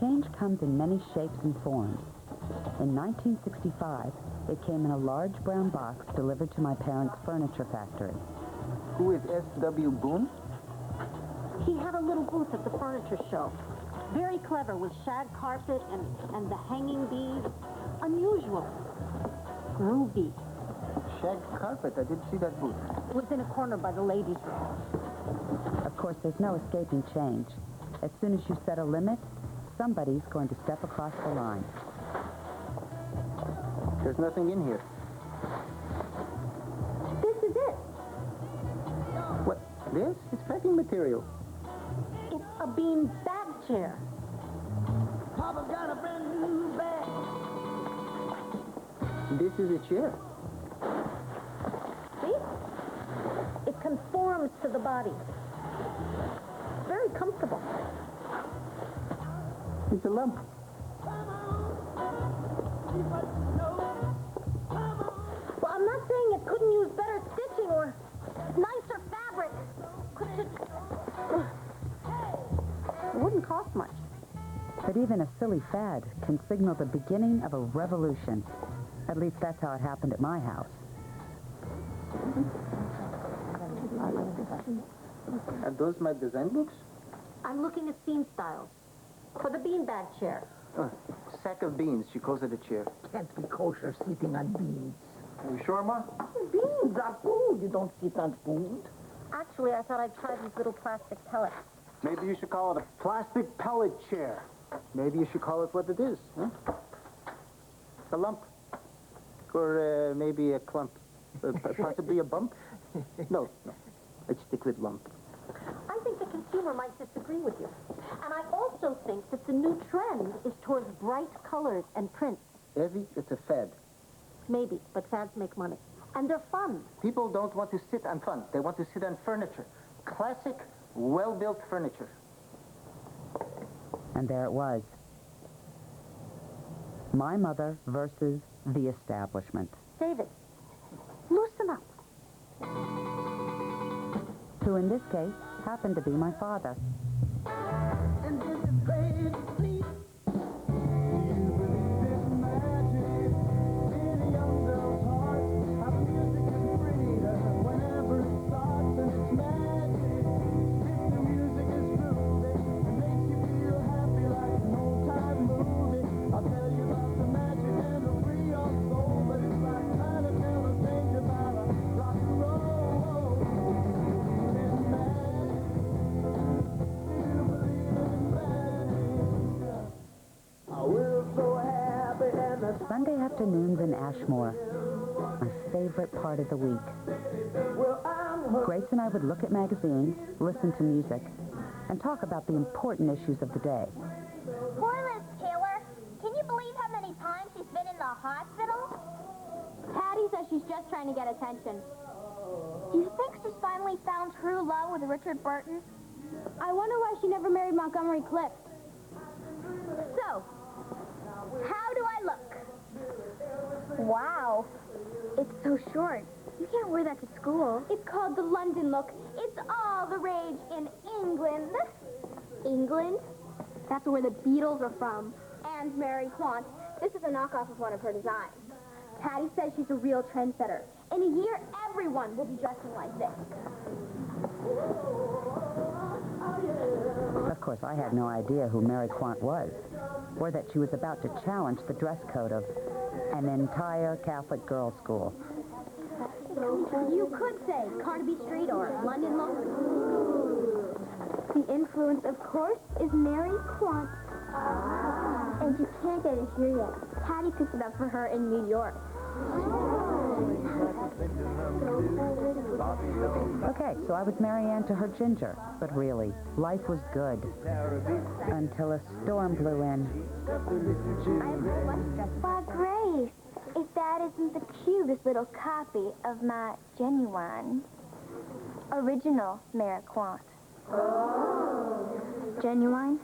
Change comes in many shapes and forms. In 1965, it came in a large brown box delivered to my parents' furniture factory. Who is S.W. Boone? He had a little booth at the furniture show. Very clever with shag carpet and the hanging beads. Unusual. Groovy. Shag carpet. I didn't see that booth. It was in a corner by the ladies' room. Of course, there's no escaping change. As soon as you set a limit, somebody's going to step across the line. There's nothing in here. This is it. What? This? It's packing material. It's a bean bag chair. Papa's got a brand new bag. This is a chair. See? It conforms to the body. Very comfortable. It's a lump. Well, I'm not saying it couldn't use better stitching or nicer fabric. It wouldn't cost much. But even a silly fad can signal the beginning of a revolution. At least that's how it happened at my house. Are those my design books? I'm looking at seam styles for the beanbag chair. Sack of beans. She calls it a chair. Can't be kosher sitting on beans. Are you sure, Ma? Beans are food. You don't sit on food. Actually, I thought I'd try these little plastic pellets. Maybe you should call it a plastic pellet chair. Maybe you should call it what it is, huh? A lump. Or maybe a clump. Possibly a bump? No. Let's stick with lump. I think the consumer might disagree with you. And I also think that the new trend is towards bright colors and prints. Evie, it's a fad. Maybe, but fads make money. And they're fun. People don't want to sit on fun. They want to sit on furniture. Classic, well-built furniture. And there it was. My mother versus the establishment. David, loosen up. Who in this case happened to be my father. And this is great sleep. Do you believe this magic in a young girl's heart? How the music can free her whenever it starts, and it's magic. If the music is groovy and makes you feel happy like an old-time movie, I'll tell you about the magic and it'll free your soul. But it's like trying to tell a stranger about a rock and roll. Sunday afternoons in Ashmore, my favorite part of the week. Grace and I would look at magazines, listen to music, and talk about the important issues of the day. Poor Liz Taylor. Can you believe how many times she's been in the hospital? Patty says she's just trying to get attention. Do you think she's finally found true love with Richard Burton? I wonder why she never married Montgomery Clift. So, how do I look? Wow, it's so short. You can't wear that to school. It's called the London look. It's all the rage in England. England? That's where the Beatles are from. And Mary Quant. This is a knockoff of one of her designs. Patty says she's a real trendsetter. In a year, everyone will be dressing like this. Of course, I had no idea who Mary Quant was, or that she was about to challenge the dress code of an entire Catholic girls' school. You could say Carnaby Street or London look. The influence, of course, is Mary Quant. And you can't get it here yet. Patty picked it up for her in New York. Okay, so I was Marianne to her Ginger, but really, life was good until a storm blew in. Why, Grace, if that isn't the cutest little copy of my genuine, original Mary Quant. Genuine?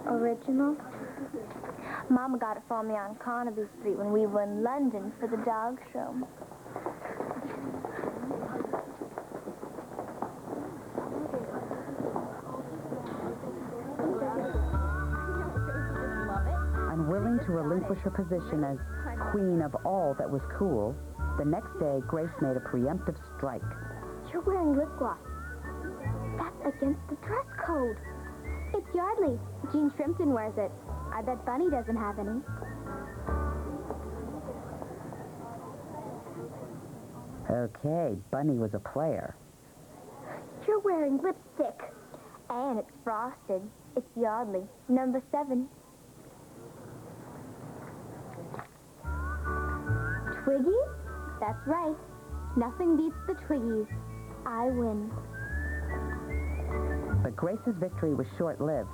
Original? Mama got it for me on Carnaby Street when we were in London for the dog show. to relinquish her position as queen of all that was cool, the next day Grace made a preemptive strike. You're wearing lip gloss. That's against the dress code. It's Yardley. Jean Shrimpton wears it. I bet Bunny doesn't have any. Okay, Bunny was a player. You're wearing lipstick. And it's frosted. It's Yardley, number 7. Twiggies? That's right. Nothing beats the Twiggies. I win. But Grace's victory was short-lived.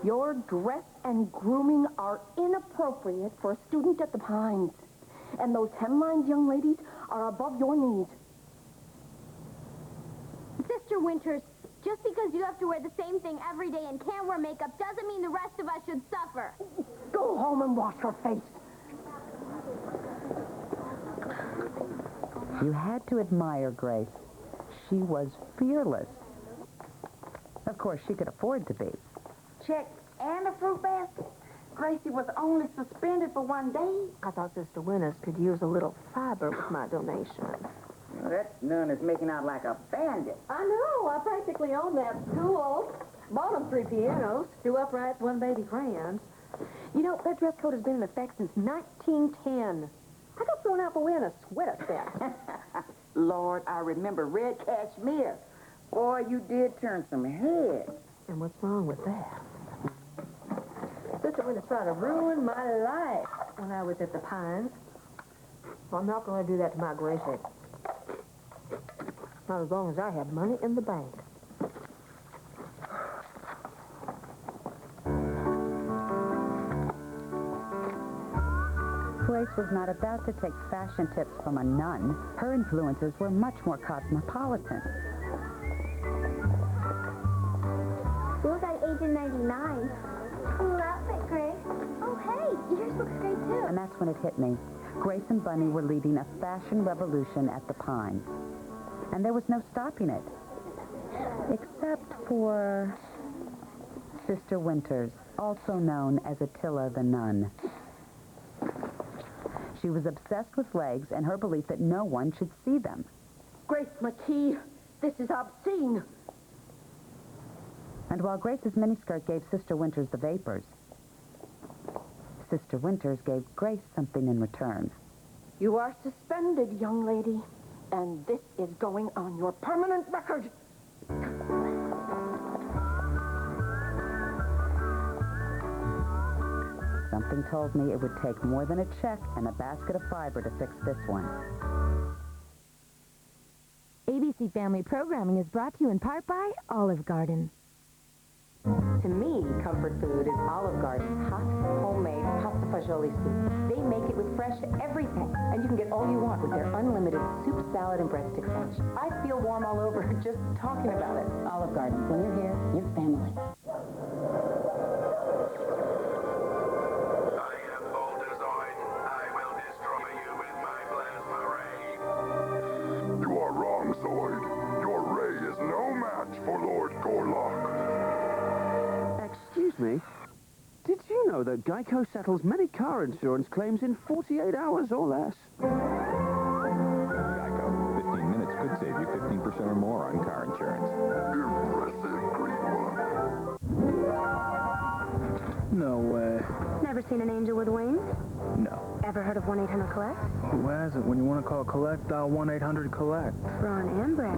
Your dress and grooming are inappropriate for a student at the Pines. And those hemlines, young ladies, are above your needs. Sister Winters, just because you have to wear the same thing every day and can't wear makeup doesn't mean the rest of us should suffer. Go home and wash your face. You had to admire Grace. She was fearless. Of course, she could afford to be. Check and a fruit basket. Gracie was only suspended for 1 day. I thought Sister Winters could use a little fiber with my donation. Well, that nun is making out like a bandit. I know. I practically own that school. Bought them 3 pianos, 2 uprights, 1 baby crayons. You know, that dress code has been in effect since 1910. I got thrown out for wearing a sweater set. Lord, I remember red cashmere. Boy, you did turn some heads. And what's wrong with that? Sister Winters tried to ruin my life when I was at the Pines. Well, I'm not going to do that to my Gracie. Not as long as I have money in the bank. Grace was not about to take fashion tips from a nun. Her influences were much more cosmopolitan. School's at Agent 99. Cool outfit, Grace. Oh, hey, yours looks great, too. And that's when it hit me. Grace and Bunny were leading a fashion revolution at the Pines. And there was no stopping it. Except for Sister Winters, also known as Attila the Nun. She was obsessed with legs and her belief that no one should see them. Grace McKee, this is obscene. And while Grace's miniskirt gave Sister Winters the vapors, Sister Winters gave Grace something in return. You are suspended, young lady. And this is going on your permanent record. Something told me it would take more than a check and a basket of fiber to fix this one. ABC Family Programming is brought to you in part by Olive Garden. To me, comfort food is Olive Garden's hot, homemade pasta fagioli soup. They make it with fresh everything, and you can get all you want with their unlimited soup, salad, and breadstick lunch. I feel warm all over just talking about it. Olive Garden, when you're here, you're family. I am full design. I will destroy you with my plasma ray. You are wrong, Zoid. Your ray is no match for Lord Gorlock. Excuse me, did you know that Geico settles many car insurance claims in 48 hours or less? Geico, 15 minutes could save you 15% or more on car insurance. Impressive, Green One. No way. Never seen an angel with wings? No. Ever heard of 1-800-COLLECT? Who hasn't? When you want to call collect, dial 1-800-COLLECT. Ron and Brad.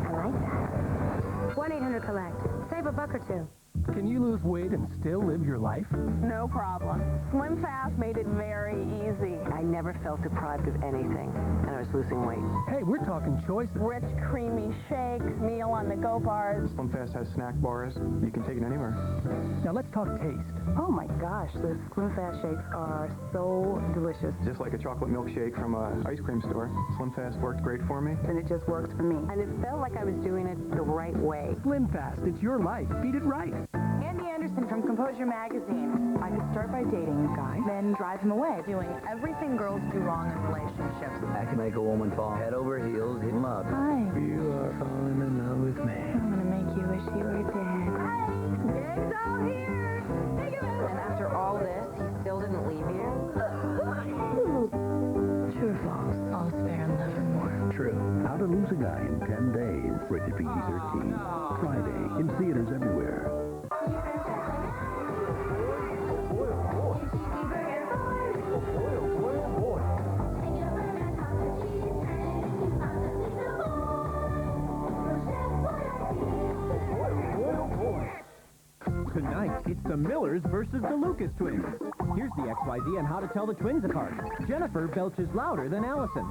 I like that. 1-800-COLLECT. Save $1 or $2. Can you lose weight and still live your life? No problem. Slim Fast made it very easy. I never felt deprived of anything, and I was losing weight. Hey, we're talking choices. Rich, creamy shakes, meal on the go bars. Slim Fast has snack bars. You can take it anywhere. Now let's talk taste. Oh my gosh, the Slim Fast shakes are so delicious. Just like a chocolate milkshake from an ice cream store. Slim Fast worked great for me. And it just works for me. And it felt like I was doing it the right way. Slim Fast, it's your life. Beat it right. Andy Anderson from Composure Magazine. I could start by dating a guy, then drive him away. Doing everything girls do wrong in relationships. I can make a woman fall head over heels in love. Hi. You are falling in love with me. I'm gonna make you wish you were dead. Gang's all here. Take it out. And after Rated PG-13. Friday in theaters everywhere. Tonight, it's the Millers versus the Lucas twins. Here's the XYZ on how to tell the twins apart. Jennifer belches louder than Allison.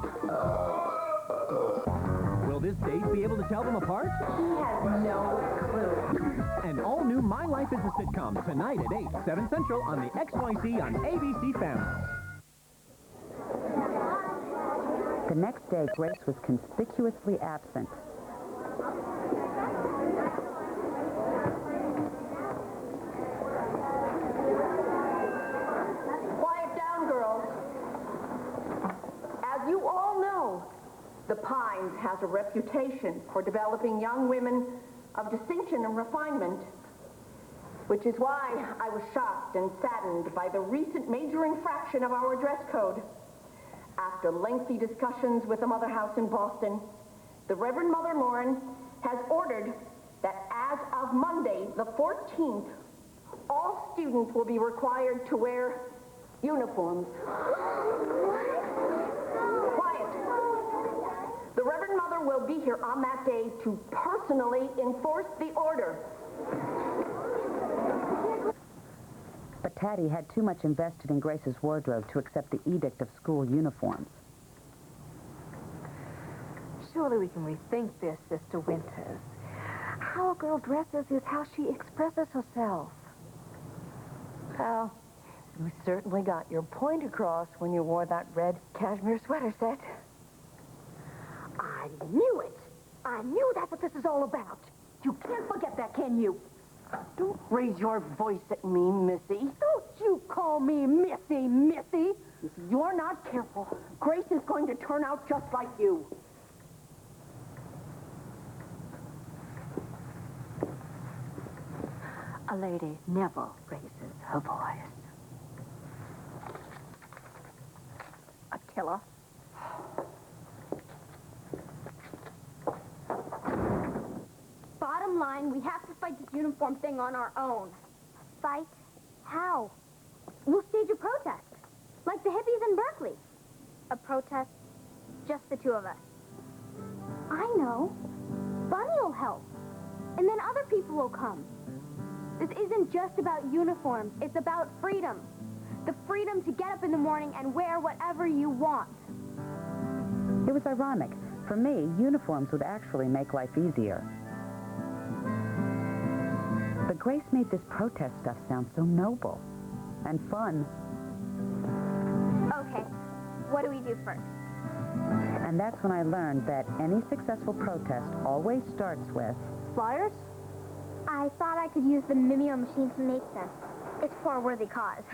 Will this date be able to tell them apart? He has no clue. An all-new My Life is a Sitcom tonight at 8, 7 Central on the XYZ on ABC Family. The next day, Grace was conspicuously absent. Quiet down, girls. As you all know, the Pines has a reputation for developing young women of distinction and refinement, which is why I was shocked and saddened by the recent major infraction of our dress code. After lengthy discussions with the Mother House in Boston, the Reverend Mother Lauren has ordered that as of Monday, the 14th, all students will be required to wear uniforms. Quiet. The Reverend Mother will be here on that day to personally enforce the order. But Taddy had too much invested in Grace's wardrobe to accept the edict of school uniforms. Surely we can rethink this, Sister Winters. How a girl dresses is how she expresses herself. Well, you certainly got your point across when you wore that red cashmere sweater set. I knew it. I knew that's what this is all about. You can't forget that, can you? Don't raise your voice at me, Missy. Don't you call me Missy. If you're not careful, Grace is going to turn out just like you. A lady never raises her voice. Attila. Bottom line, we have to fight this uniform thing on our own. Fight? How? We'll stage a protest, like the hippies in Berkeley. A protest? Just the two of us. I know. Bunny will help. And then other people will come. This isn't just about uniforms. It's about freedom. The freedom to get up in the morning and wear whatever you want. It was ironic. For me, uniforms would actually make life easier. But Grace made this protest stuff sound so noble and fun. Okay, what do we do first? And that's when I learned that any successful protest always starts with... Flyers? I thought I could use the Mimeo machine to make them. It's for a worthy cause.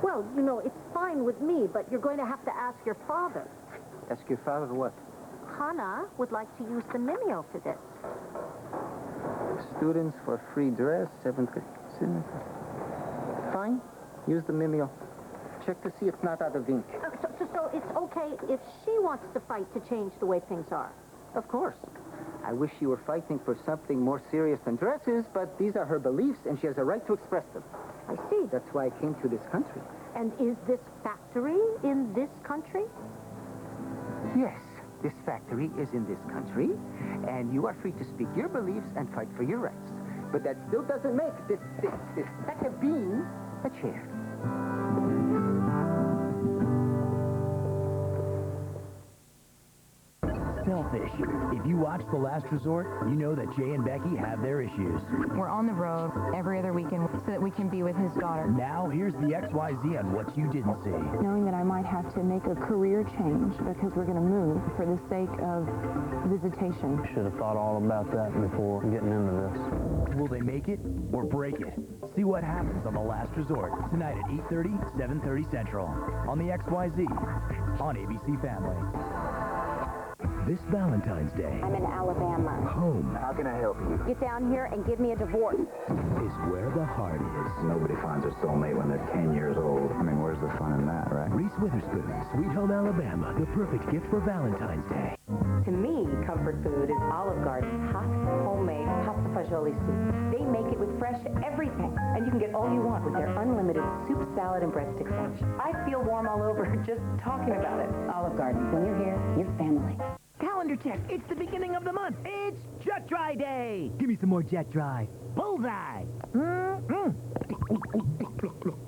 Well, you know, it's fine with me, but you're going to have to ask your father. Ask your father what? Hannah would like to use the Mimeo for this. Students for free dress, 7th grade. Fine. Use the Mimeo. Check to see it's not out of ink. So it's okay if she wants to fight to change the way things are. Of course. I wish she were fighting for something more serious than dresses, but these are her beliefs, and she has a right to express them. I see. That's why I came to this country. And is this factory in this country? Yes, this factory is in this country, and you are free to speak your beliefs and fight for your rights. But that still doesn't make this sack of beans a chair. Selfish. If you watch The Last Resort, you know that Jay and Becky have their issues. We're on the road every other weekend so that we can be with his daughter. Now, here's the XYZ on what you didn't see. Knowing that I might have to make a career change because we're going to move for the sake of visitation. Should have thought all about that before getting into this. Will they make it or break it? See what happens on The Last Resort tonight at 8:30, 7:30 Central on the XYZ on ABC Family. This Valentine's Day, I'm in Alabama. home How can I help you? Get down here and give me a divorce. is where the heart is. Nobody finds a soulmate when they're 10 years old. I mean, where's the fun in that, right? Reese Witherspoon, Sweet Home Alabama, the perfect gift for Valentine's Day. To me, comfort comfort food is Olive Garden's hot, homemade pasta fagioli soup. They make it with fresh everything, and you can get all you want with their unlimited soup, salad, and breadstick sandwich. I feel warm all over just talking about it. Olive Garden, when you're here, you're family. Calendar check. It's the beginning of the month. It's Jet Dry Day. Give me some more Jet Dry. Bullseye.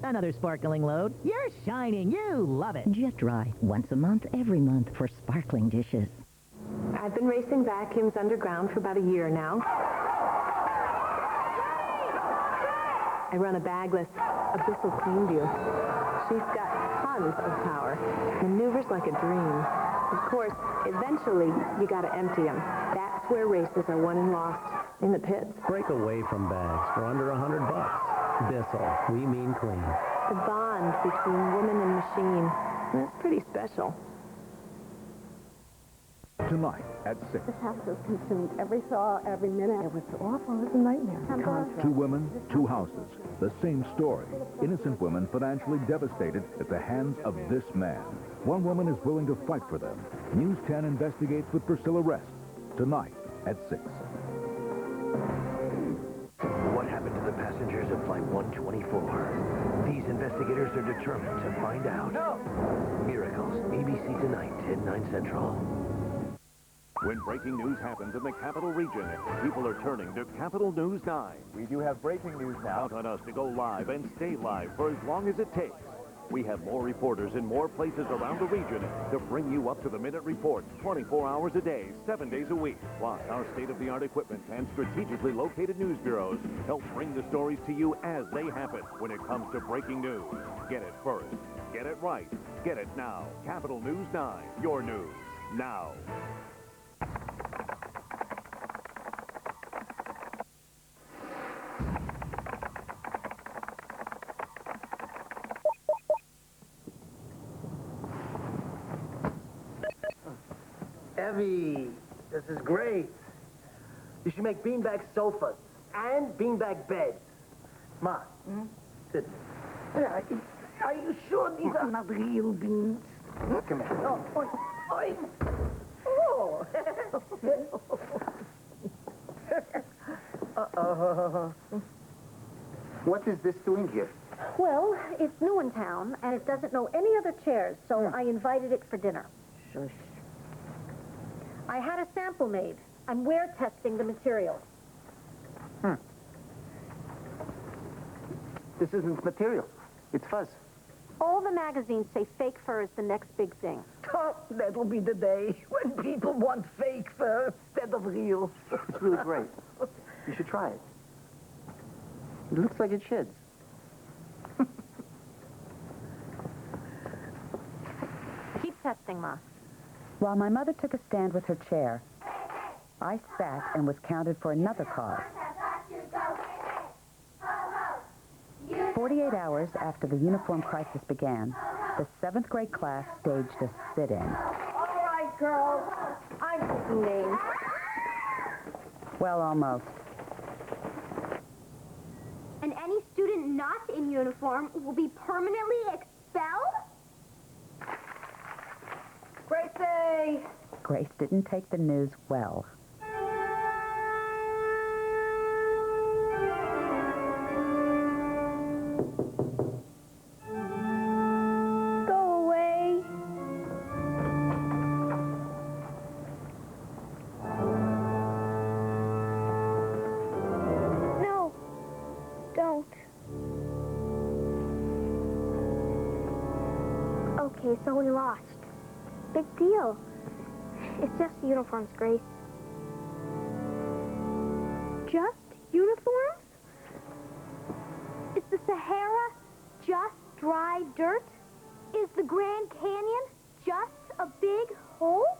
Another sparkling load. You're shining. You love it. Jet Dry. Once a month, every month for sparkling dishes. I've been racing vacuums underground for about a year now. I run a bagless Abyssal Clean View. She's got tons of power. Maneuvers like a dream. Of course, eventually, you gotta empty them. That's where races are won and lost, in the pits. Break away from bags for under $100. Bissell, we mean clean. The bond between woman and machine. That's pretty special. Tonight at 6. This house was consumed every thaw, every minute. It was awful. It was a nightmare. Two women, two houses. The same story. Innocent women financially devastated at the hands of this man. One woman is willing to fight for them. News 10 investigates with Priscilla Rest. Tonight at 6. What happened to the passengers of Flight 124? These investigators are determined to find out. No! Miracles. ABC tonight, 10/9 Central. When breaking news happens in the capital region, people are turning to Capital News 9. We do have breaking news now. Count on us to go live and stay live for as long as it takes. We have more reporters in more places around the region to bring you up-to-the-minute reports 24 hours a day, 7 days a week. Plus, our state-of-the-art equipment and strategically located news bureaus help bring the stories to you as they happen. When it comes to breaking news, get it first. Get it right. Get it now. Capital News 9. Your news. Now. Evie, this is great. You should make beanbag sofas and beanbag beds. Ma, sit. Are you sure these are not real beans? Come here. Oh, oi. Oh. What is this doing here? Well, it's new in town, and it doesn't know any other chairs, so I invited it for dinner. Shush. I had a sample made. I'm wear testing the material. This isn't material. It's fuzz. All the magazines say fake fur is the next big thing. Oh, that'll be the day when people want fake fur instead of real. It's really great. You should try it. It looks like it sheds. Keep testing, Ma. While my mother took a stand with her chair, I sat and was counted for another cause. 48 hours after the uniform crisis began, the 7th grade class staged a sit-in. All right, girls. I'm taking names. Well, almost. And any student not in uniform will be permanently expelled? Gracie! Grace didn't take the news well. Go away. No. Don't. Okay, so we lost. Big deal. It's just uniforms, Grace. Just uniforms? Is the Sahara just dry dirt? Is the Grand Canyon just a big hole?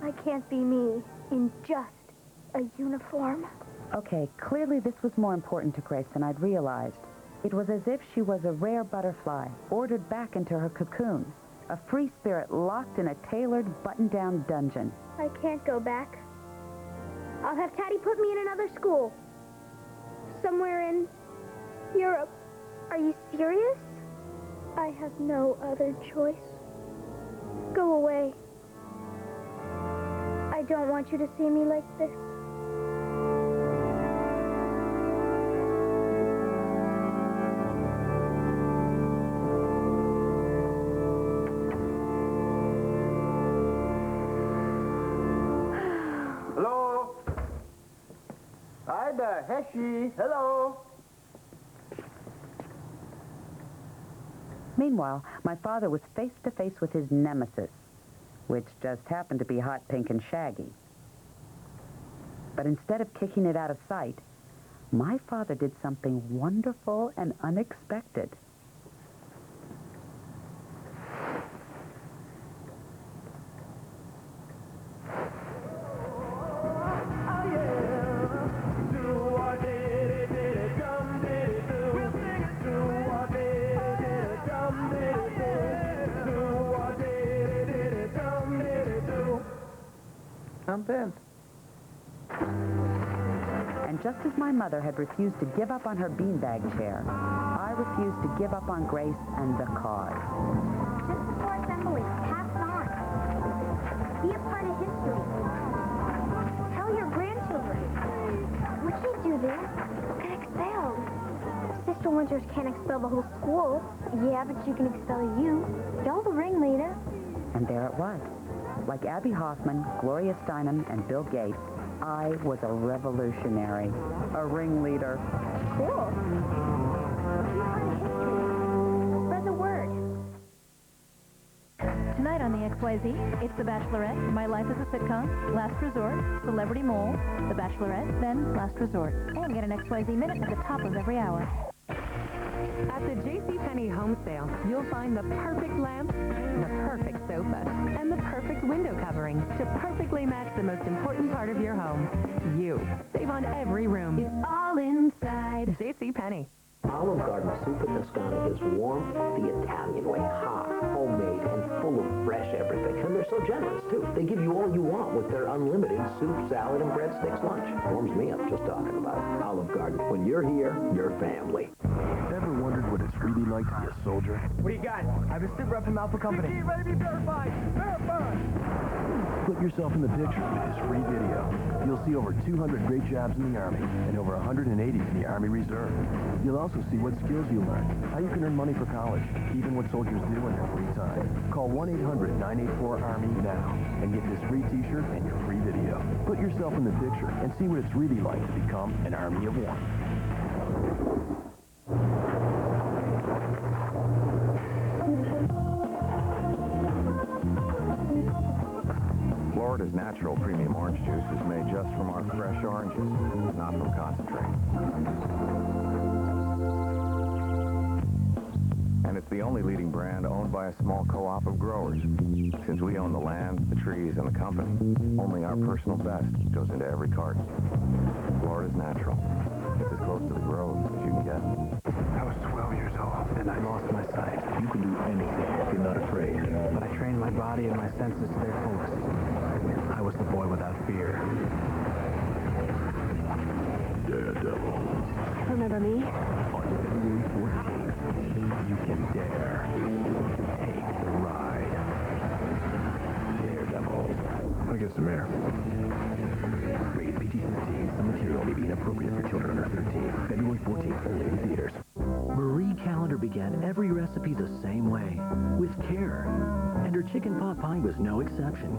I can't be me in just a uniform. Okay, clearly this was more important to Grace than I'd realized. It was as if she was a rare butterfly, ordered back into her cocoon. A free spirit locked in a tailored, button-down dungeon. I can't go back. I'll have Taddy put me in another school. Somewhere in Europe. Are you serious? I have no other choice. Go away. I don't want you to see me like this. Hello? Hi there, Heshi. Hello? Meanwhile, my father was face to face with his nemesis, which just happened to be hot pink and shaggy. But instead of kicking it out of sight, my father did something wonderful and unexpected. And just as my mother had refused to give up on her beanbag chair, I refused to give up on Grace and the cause. Just before assembly, pass it on. Be a part of history. Tell your grandchildren. We can't do this. Get expelled. Sister Winters can't expel the whole school. Yeah, but she can expel you. You're the ringleader. And there it was. Like Abby Hoffman, Gloria Steinem, and Bill Gates, I was a revolutionary, a ringleader. Cool. Be a part of history. Spread the word. Tonight on the XYZ, it's The Bachelorette, My Life as a Sitcom, Last Resort, Celebrity Mole, The Bachelorette, then Last Resort. And get an XYZ Minute at the top of every hour. At the JCPenney home sale, you'll find the perfect lamp, the perfect sofa, and the perfect window covering to perfectly match the most important part of your home, you. Save on every room. It's all inside. JCPenney. Olive Garden soup in Toscana is warm the Italian way, hot, homemade, and full of fresh everything. And they're so generous, too. They give you all you want with their unlimited soup, salad, and breadsticks lunch. Warms me up just talking about it. Olive Garden. When you're here, you're family. Ever wondered what it's really like to be a soldier? What do you got? I'm a super rep from Alpha Company. Ready to be verified. Verified. Put yourself in the picture with this free video. You'll see over 200 great jobs in the Army and over 180 in the Army Reserve. You'll also see what skills you learned, how you can earn money for college, even what soldiers do in their free time. Call 1-800-984-ARMY now and get this free t-shirt and your free video. Put yourself in the picture and see what it's really like to become an Army of One. Florida's natural premium orange juice is made just from our fresh oranges, not from concentrate. And it's the only leading brand owned by a small co-op of growers. Since we own the land, the trees, and the company, only our personal best goes into every carton. Florida's natural. It's as close to the grove as you can get. I was 12 years old, and I lost my sight. You can do anything if you're not afraid. But I trained my body and my senses to their fullest. I was the boy without fear. Daredevil. Remember me? On February 14th, you can dare. Take the ride. Daredevil. I'll get some air. Rated PG-13. Some material may be inappropriate for children under 13. February 14th, only in theaters. Marie Callender began every recipe the same way, with care. And her chicken pot pie was no exception.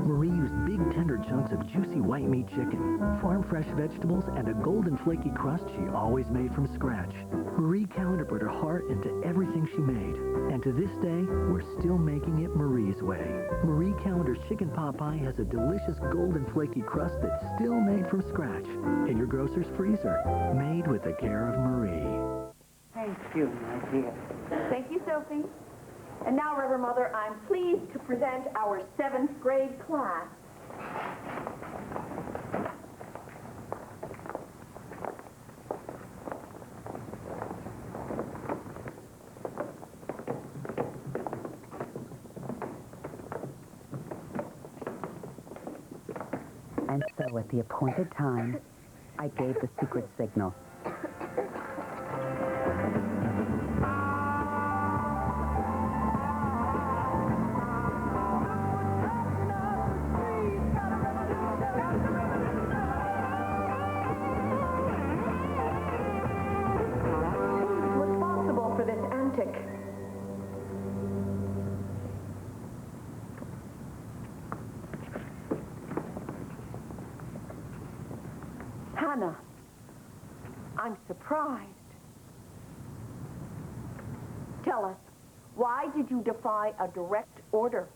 Marie used big tender chunks of juicy white meat chicken, farm-fresh vegetables, and a golden flaky crust she always made from scratch. Marie Callender put her heart into everything she made. And to this day, we're still making it Marie's way. Marie Callender's chicken pot pie has a delicious golden flaky crust that's still made from scratch in your grocer's freezer, made with the care of Marie. Thank you, my dear. Thank you, Sophie. And now, Reverend Mother, I'm pleased to present our 7th grade class. And so at the appointed time, I gave the secret signal. Hannah, I'm surprised. Tell us, why did you defy a direct order?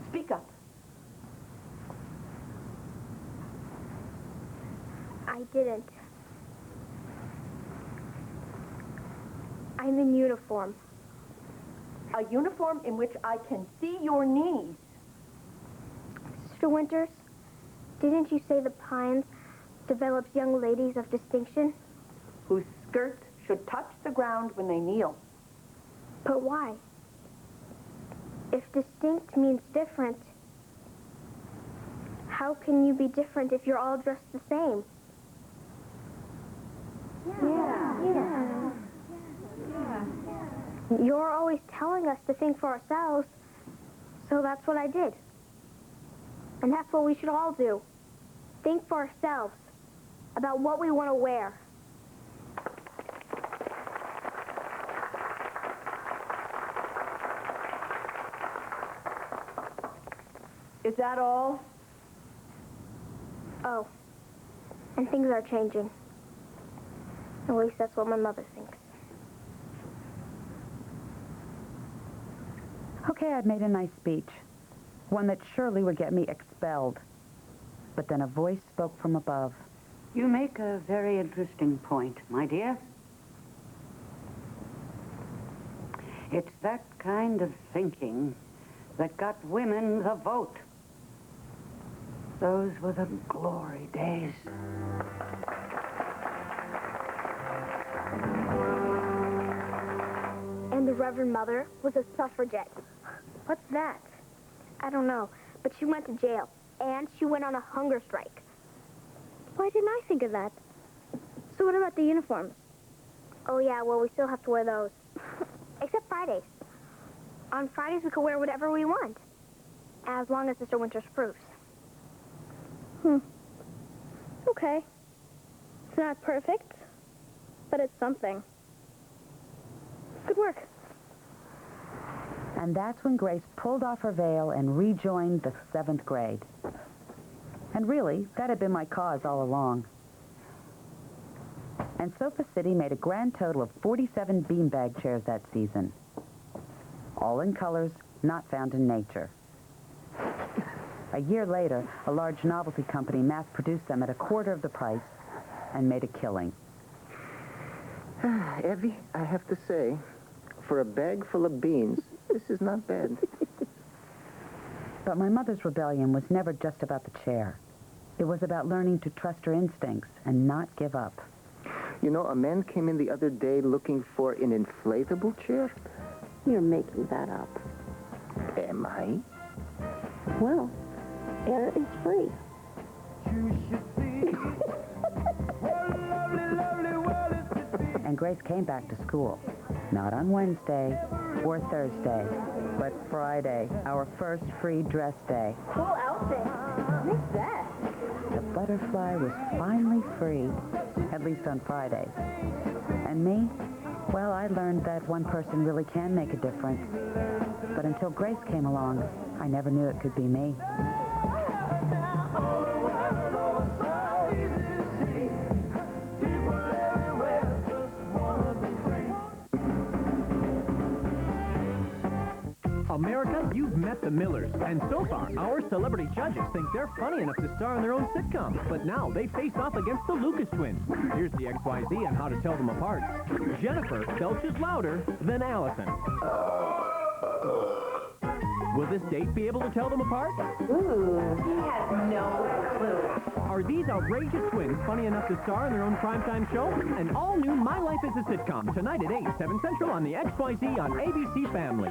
Speak up. I didn't. I'm in uniform. A uniform in which I can see your knees. Sister Winters, didn't you say the Pines develops young ladies of distinction? Whose skirts should touch the ground when they kneel. But why? If distinct means different, how can you be different if you're all dressed the same? Yeah. You're always telling us to think for ourselves, so that's what I did. And that's what we should all do. Think for ourselves about what we want to wear. Is that all? Oh, and things are changing. At least that's what my mother thinks. Okay, I'd made a nice speech. One that surely would get me expelled. But then a voice spoke from above. You make a very interesting point, my dear. It's that kind of thinking that got women the vote. Those were the glory days. And the Reverend Mother was a suffragette. What's that? I don't know, but she went to jail, and she went on a hunger strike. Why didn't I think of that? So what about the uniforms? Oh yeah, well, we still have to wear those. Except Fridays. On Fridays, we can wear whatever we want, as long as Sister Winters approves. Okay. It's not perfect, but it's something. Good work. And that's when Grace pulled off her veil and rejoined the 7th grade. And really, that had been my cause all along. And Sofa City made a grand total of 47 beanbag chairs that season. All in colors not found in nature. A year later, a large novelty company mass-produced them at a quarter of the price and made a killing. Evie, I have to say, for a bag full of beans, this is not bad. But my mother's rebellion was never just about the chair. It was about learning to trust her instincts and not give up. You know, a man came in the other day looking for an inflatable chair. You're making that up. Am I? Well, air is free. And Grace came back to school. Not on Wednesday or Thursday, but Friday, our first free dress day. Cool outfit. What's that? The butterfly was finally free, at least on Fridays. And me? Well, I learned that one person really can make a difference. But until Grace came along, I never knew it could be me. America, you've met the Millers, and so far, our celebrity judges think they're funny enough to star in their own sitcom. But now they face off against the Lucas twins. Here's the XYZ on how to tell them apart. Jennifer belches louder than Allison. Will this date be able to tell them apart? Ooh, he has no clue. Are these outrageous twins funny enough to star in their own primetime show? An all-new My Life as a Sitcom, tonight at 8, 7 Central on the XYZ on ABC Family.